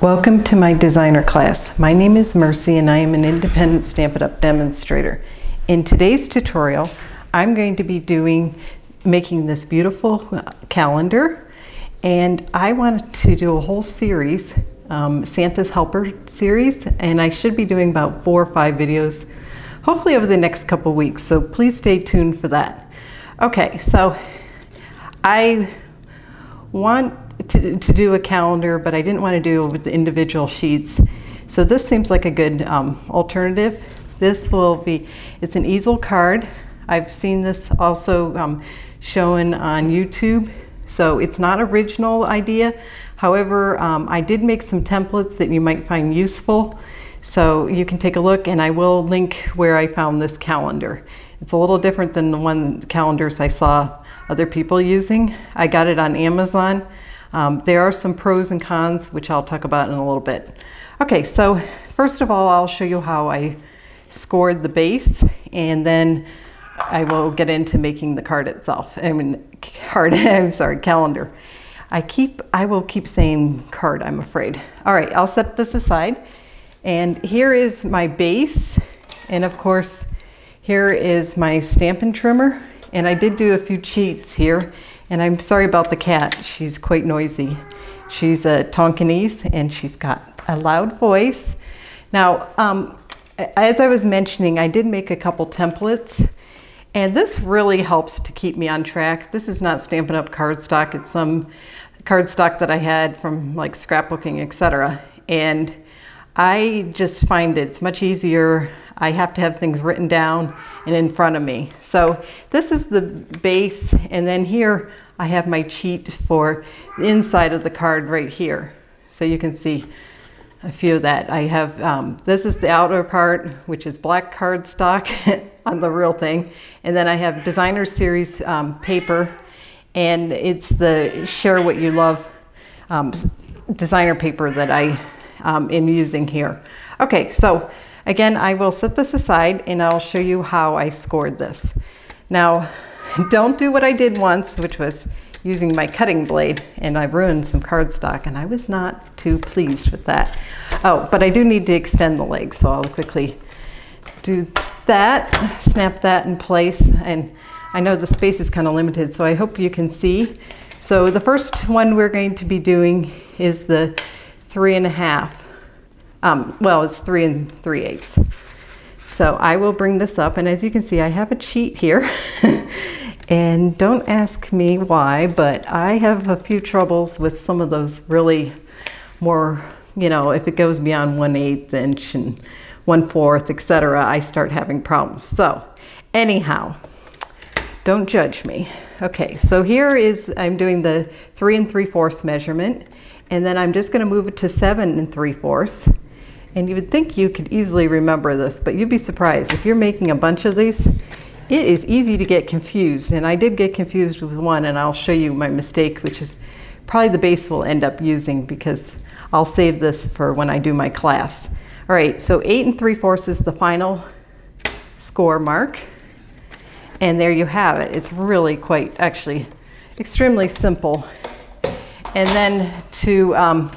Welcome to my designer class. My name is Mercy and I am an independent Stampin' Up! Demonstrator. In today's tutorial, I'm going to be making this beautiful calendar, and I wanted to do a whole series, Santa's Helper series, and I should be doing about 4 or 5 videos, hopefully over the next couple weeks, so please stay tuned for that. Okay, so I want to do a calendar, but I didn't want to do it with the individual sheets. So this seems like a good alternative. This will be, it's an easel card. I've seen this also shown on YouTube. So it's not original idea. However, I did make some templates that you might find useful. So you can take a look, and I will link where I found this calendar. It's a little different than the calendars I saw other people using. I got it on Amazon. There are some pros and cons, which I'll talk about in a little bit. Okay, so first of all, I'll show you how I scored the base, and then I will get into making the card itself. Calendar. I will keep saying card, I'm afraid. All right, I'll set this aside. And here is my base. And of course, here is my Stampin' trimmer. And I did do a few cheats here. And I'm sorry about the cat. She's quite noisy. She's a Tonkinese and she's got a loud voice. Now, as I was mentioning, I did make a couple templates, and this really helps to keep me on track. This is not Stampin' Up! Cardstock. It's some cardstock that I had from like scrapbooking, etc. And I just find it's much easier. I have to have things written down and in front of me. So this is the base, and then here I have my cheat for the inside of the card right here. So you can see a few of that. I have, this is the outer part, which is black cardstock on the real thing. And then I have Designer Series paper, and it's the Share What You Love designer paper that I am using here. Okay, so again, I will set this aside and I'll show you how I scored this. Now, don't do what I did once, which was using my cutting blade, and I ruined some cardstock, and I was not too pleased with that. Oh, but I do need to extend the legs, so I'll quickly do that, snap that in place, and I know the space is kind of limited, so I hope you can see. So the first one we're going to be doing is the 3.5. Well, it's 3 3/8. So I will bring this up, and as you can see, I have a cheat here. And don't ask me why, but I have a few troubles with some of those really more, you know, if it goes beyond 1/8 inch and 1/4, etc., I start having problems. So anyhow, don't judge me. Okay, so here is, I'm doing the 3 3/4 measurement, and then I'm just going to move it to 7 3/4. And you would think you could easily remember this, but you'd be surprised. If you're making a bunch of these, it is easy to get confused. And I did get confused with one, and I'll show you my mistake, which is probably the base we'll end up using, because I'll save this for when I do my class. All right, so 8 3/4 is the final score mark. And there you have it. It's really quite, actually, extremely simple. And then to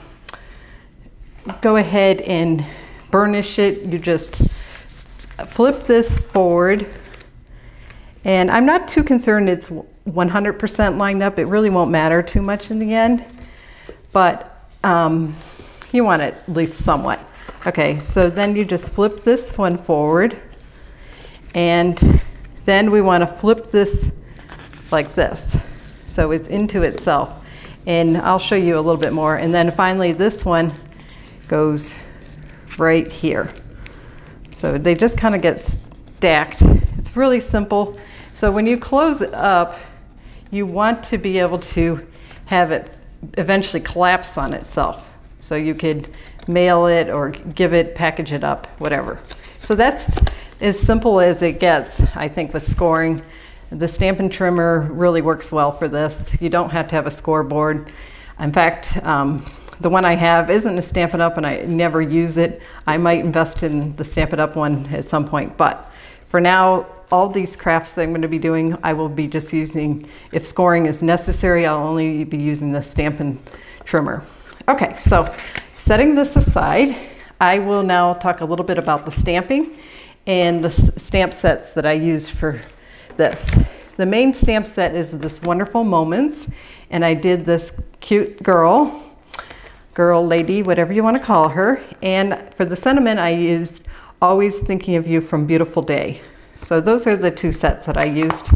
go ahead and burnish it, you just flip this forward, and I'm not too concerned it's 100% lined up. It really won't matter too much in the end, but you want it at least somewhat. Okay, so then you just flip this one forward, and then we want to flip this like this, so it's into itself, and I'll show you a little bit more. And then finally this one goes right here. So they just kind of get stacked. It's really simple. So when you close it up, you want to be able to have it eventually collapse on itself. So you could mail it or package it up, whatever. So that's as simple as it gets, I think, with scoring. The Stampin' trimmer really works well for this. You don't have to have a scoreboard. In fact, the one I have isn't a Stampin' Up! And I never use it. I might invest in the Stampin' Up! One at some point, but for now, all these crafts that I'm going to be doing, I will be just using, if scoring is necessary, I'll only be using the Stampin' trimmer. Okay, so setting this aside, I will now talk a little bit about the stamping and the stamp sets that I used for this. The main stamp set is this Wonderful Moments, and I did this cute girl, lady, whatever you want to call her. And for the sentiment, I used Always Thinking of You from Beautiful Day. So those are the two sets that I used.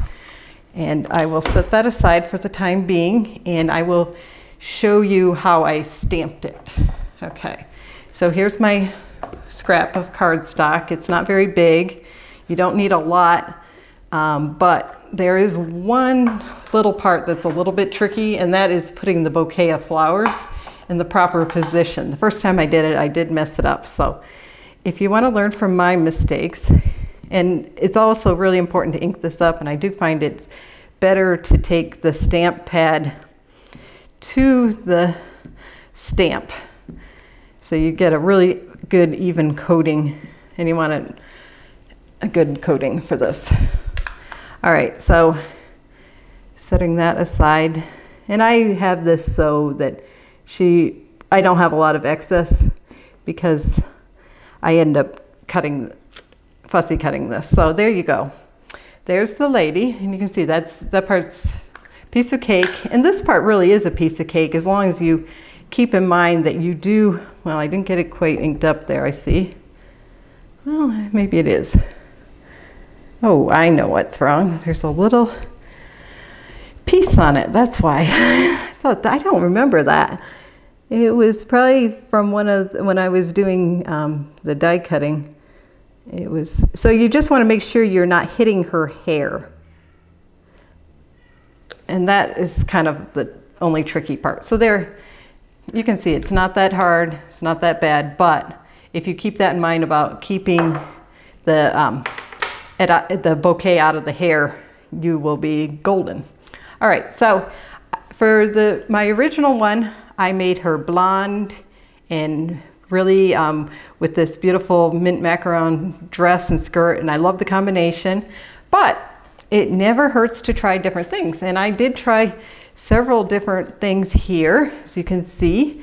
And I will set that aside for the time being, and I will show you how I stamped it. Okay, so here's my scrap of cardstock. It's not very big. You don't need a lot, but there is one little part that's a little bit tricky, and that is putting the bouquet of flowers in the proper position. The first time I did it, I did mess it up. So if you want to learn from my mistakes, and it's also really important to ink this up, and I do find it's better to take the stamp pad to the stamp so you get a really good even coating, and you want a good coating for this. All right, so setting that aside, and I have this so that I don't have a lot of excess because I end up fussy cutting this. So there you go. There's the lady, and you can see that part's piece of cake, and this part really is a piece of cake as long as you keep in mind that you do, well, I didn't get it quite inked up there, I see. Well, maybe it is. Oh, I know what's wrong. There's a little piece on it, that's why. I don't remember that. It was probably from when I was doing the die cutting. So you just want to make sure you're not hitting her hair. And that is kind of the only tricky part. So there, you can see it's not that hard, it's not that bad, but if you keep that in mind about keeping the bouquet out of the hair, you will be golden. All right, so for my original one, I made her blonde and really with this beautiful mint macaron dress and skirt, and I love the combination, but it never hurts to try different things. And I did try several different things here, as you can see.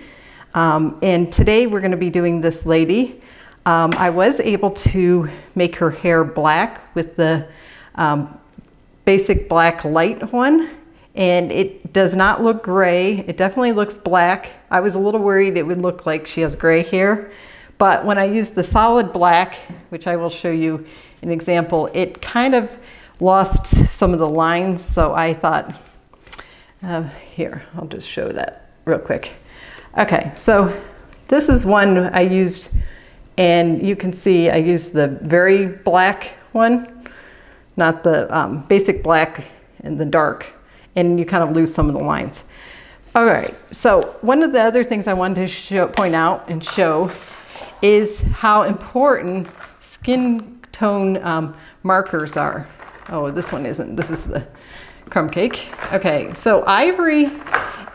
And today we're gonna be doing this lady. I was able to make her hair black with the basic black light one, and it does not look gray. It definitely looks black. I was a little worried it would look like she has gray hair, but when I used the solid black, which I will show you an example, it kind of lost some of the lines, so I thought, here, I'll just show that real quick. Okay, so this is one I used, and you can see I used the very black one, not the basic black and the dark, and you kind of lose some of the lines. All right, so one of the other things I wanted to point out and show is how important skin tone markers are. Oh, this one isn't. This is the crumb cake. Okay, so ivory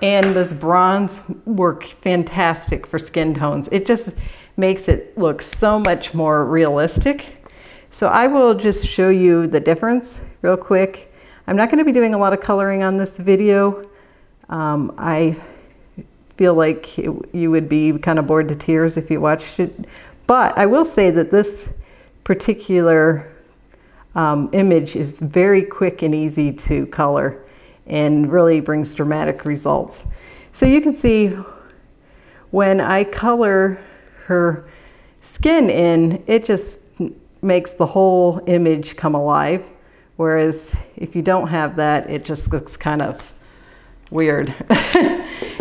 and this bronze work fantastic for skin tones. It just makes it look so much more realistic. So I will just show you the difference real quick. I'm not going to be doing a lot of coloring on this video. I feel like you would be kind of bored to tears if you watched it. But I will say that this particular image is very quick and easy to color and really brings dramatic results. So you can see when I color her skin in, it just makes the whole image come alive. Whereas if you don't have that, it just looks kind of weird.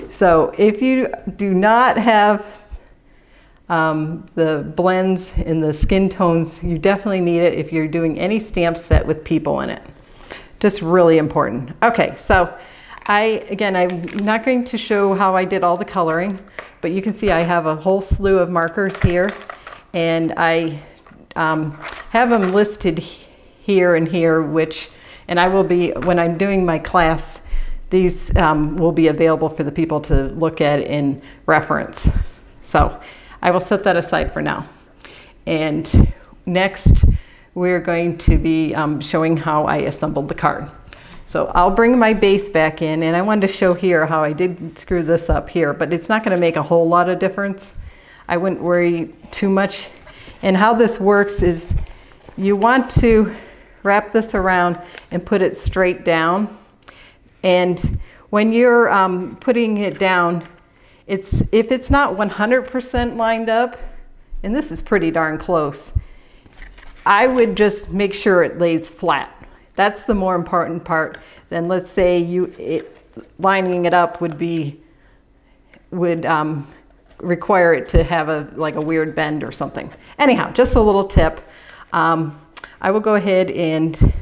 So if you do not have the blends in the skin tones, you definitely need it if you're doing any stamp set with people in it. Just really important. Okay, so again, I'm not going to show how I did all the coloring, but you can see I have a whole slew of markers here, and I have them listed here and here, and I will be, when I'm doing my class, these will be available for the people to look at in reference. So I will set that aside for now. And next, we're going to be showing how I assembled the card. So I'll bring my base back in, and I wanted to show here how I did screw this up here, but it's not going to make a whole lot of difference. I wouldn't worry too much. And how this works is you want to wrap this around and put it straight down. And when you're putting it down, if it's not 100% lined up, and this is pretty darn close, I would just make sure it lays flat. That's the more important part than, let's say, lining it up would require it to have like a weird bend or something. Anyhow, just a little tip. I will go ahead and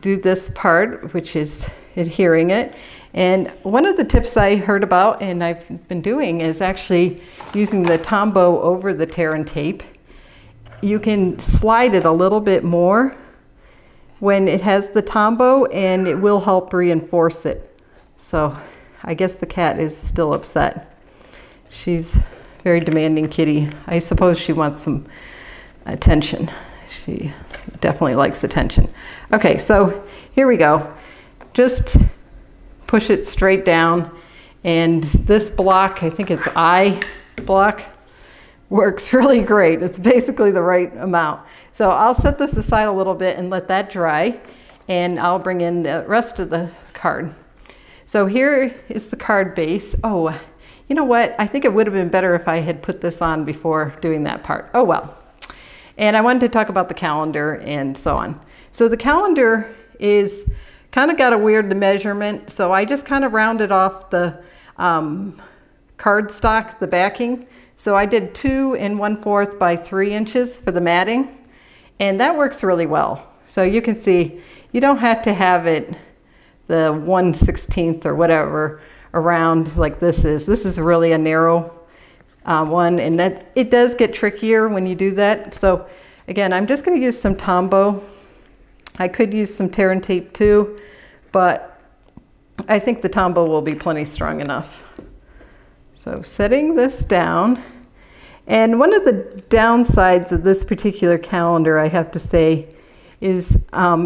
do this part, which is adhering it. And one of the tips I heard about and I've been doing is actually using the Tombow over the tear and tape. You can slide it a little bit more when it has the Tombow, and it will help reinforce it. So I guess the cat is still upset. She's a very demanding kitty. I suppose she wants some attention. She definitely likes attention. Okay, so here we go. Just push it straight down, and this block, I think it's I block, works really great. It's basically the right amount. So I'll set this aside a little bit and let that dry, and I'll bring in the rest of the card. So here is the card base. Oh, you know what? I think it would have been better if I had put this on before doing that part. Oh well. And I wanted to talk about the calendar and so on. So the calendar is kind of got a weird measurement, so I just kind of rounded off the cardstock, the backing. So I did 2 1/4 by 3 inches for the matting, and that works really well. So you can see you don't have to have it the 1/16 or whatever around like this is. This is really a narrow one, and that it does get trickier when you do that. So again, I'm just going to use some Tombow. I could use some tear and tape too, but I think the Tombow will be plenty strong enough. So setting this down, and one of the downsides of this particular calendar, I have to say, is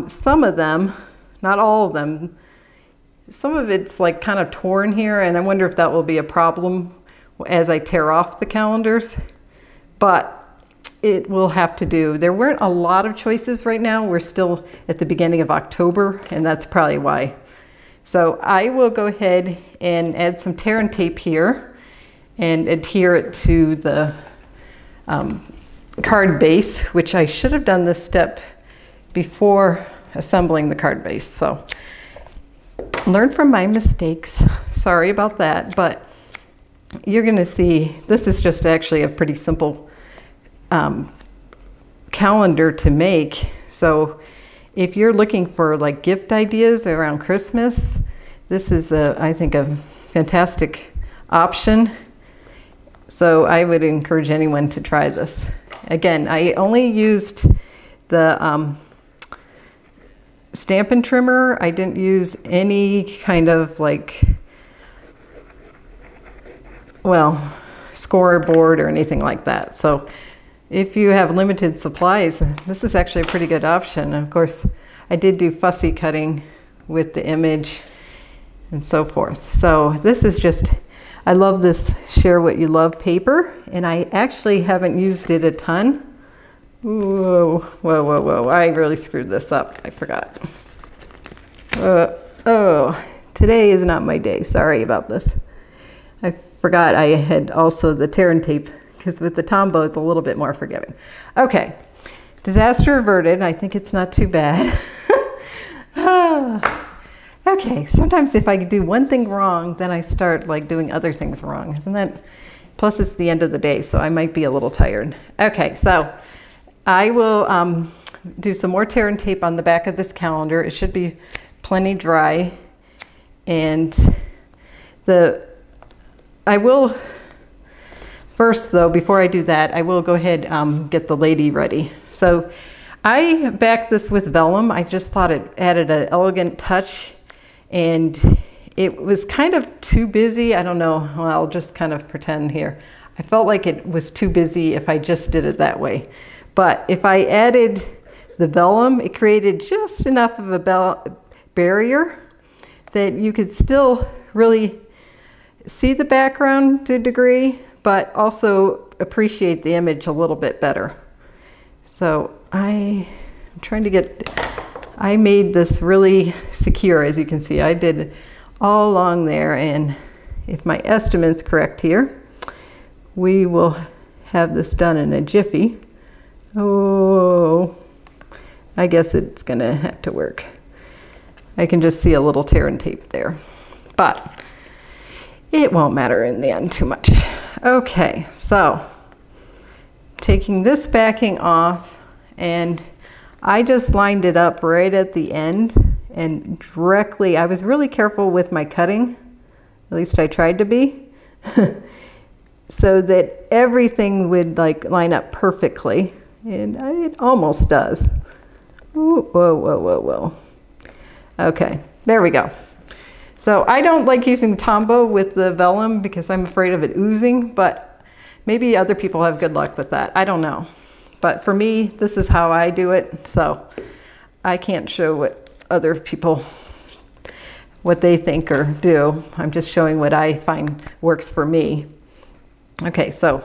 some of them, not all of them, some of it's like kind of torn here, and I wonder if that will be a problem as I tear off the calendars, but it will have to do. There weren't a lot of choices right now. We're still at the beginning of October, and that's probably why. So I will go ahead and add some tear and tape here and adhere it to the card base, which I should have done this step before assembling the card base. So learn from my mistakes. Sorry about that, but you're going to see this is just actually a pretty simple calendar to make. So if you're looking for like gift ideas around Christmas, this is I think a fantastic option. So I would encourage anyone to try this. Again, I only used the Stampin' trimmer. I didn't use any kind of like, well, scoreboard or anything like that. So if you have limited supplies, this is actually a pretty good option. And of course, I did do fussy cutting with the image and so forth. So this is just, I love this Share What You Love paper, and I actually haven't used it a ton. Whoa, whoa, whoa, whoa, I really screwed this up, I forgot. Oh, today is not my day, sorry about this. I forgot I had also the tear and tape, because with the Tombow it's a little bit more forgiving. Okay, disaster averted. I think it's not too bad. Okay, sometimes if I do one thing wrong, then I start like doing other things wrong. Isn't that? Plus it's the end of the day, so I might be a little tired. Okay, so I will do some more tear and tape on the back of this calendar. It should be plenty dry. And I will, first though, before I do that, I will go ahead and get the lady ready. So I backed this with Vellum. I just thought it added an elegant touch, and it was kind of too busy. I don't know, well, I'll just kind of pretend here. I felt like it was too busy if I just did it that way. But if I added the Vellum, it created just enough of a barrier that you could still really see the background to a degree, but also appreciate the image a little bit better. So I'm trying to get, I made this really secure, as you can see. I did all along there, and if my estimate's correct here, we will have this done in a jiffy. Oh, I guess it's gonna have to work. I can just see a little tear and tape there, but it won't matter in the end too much. Okay, so taking this backing off, and I just lined it up right at the end and directly, I was really careful with my cutting, at least I tried to be, so that everything would like line up perfectly, and it almost does. Ooh, whoa, whoa, whoa, whoa. Okay, there we go. So I don't like using Tombow with the vellum because I'm afraid of it oozing, but maybe other people have good luck with that. I don't know. But for me, this is how I do it, so I can't show what other people, what they think or do. I'm just showing what I find works for me. Okay, so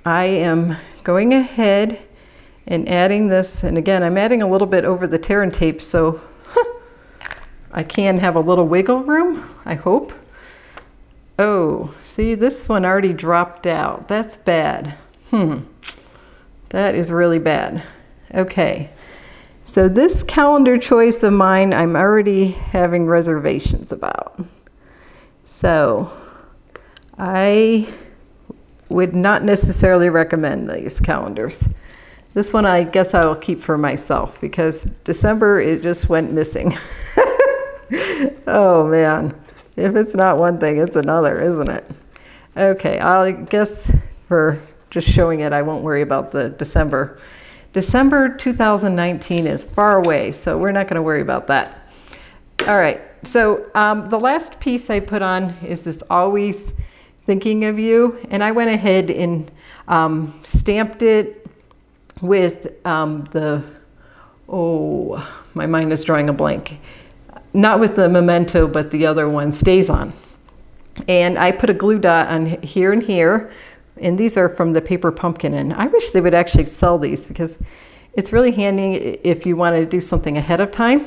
I am going ahead and adding this, and again, I'm adding a little bit over the tear and tape, so I can have a little wiggle room, I hope. Oh, see, this one already dropped out. That's bad. That is really bad. Okay, so this calendar choice of mine, I'm already having reservations about. So I would not necessarily recommend these calendars. This one I guess I will keep for myself because December, it just went missing. Oh man, if it's not one thing, it's another, isn't it? Okay, I guess for just showing it, I won't worry about the December. December 2019 is far away, so we're not going to worry about that. All right, so the last piece I put on is this Always Thinking of You, and I went ahead and stamped it with my mind is drawing a blank. Not with the Memento, but the other one, Stays On. And I put a glue dot on here and here, and these are from the Paper Pumpkin, and I wish they would actually sell these because it's really handy if you want to do something ahead of time.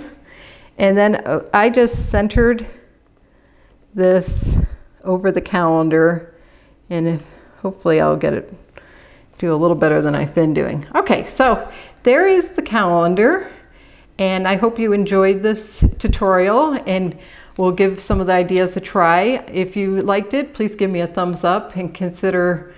And then I just centered this over the calendar, and hopefully I'll get it do a little better than I've been doing. Okay, so there is the calendar, and I hope you enjoyed this tutorial, and we'll give some of the ideas a try. If you liked it, please give me a thumbs up and consider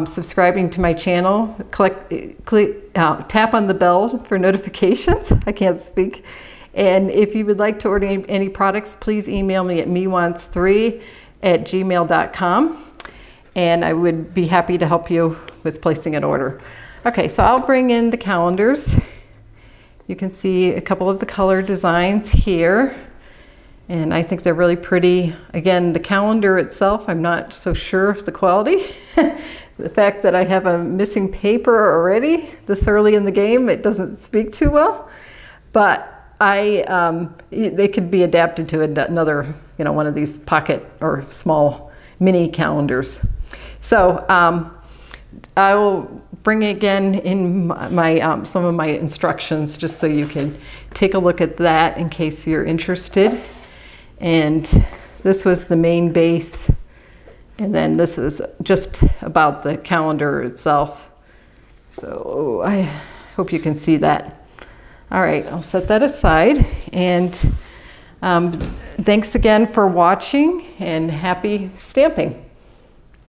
subscribing to my channel. Tap on the bell for notifications. I can't speak. And if you would like to order any products, please email me at mewants3@gmail.com, and I would be happy to help you with placing an order. Okay, so I'll bring in the calendars. You can see a couple of the color designs here, and I think they're really pretty. Again, the calendar itself, I'm not so sure of the quality. The fact that I have a missing paper already this early in the game, it doesn't speak too well, but they could be adapted to another, one of these pocket or small mini calendars. So I will bring again in my some of my instructions just so you can take a look at that in case you're interested. And this was the main base, and then this is just about the calendar itself. So I hope you can see that. All right, I'll set that aside, and thanks again for watching, and happy stamping.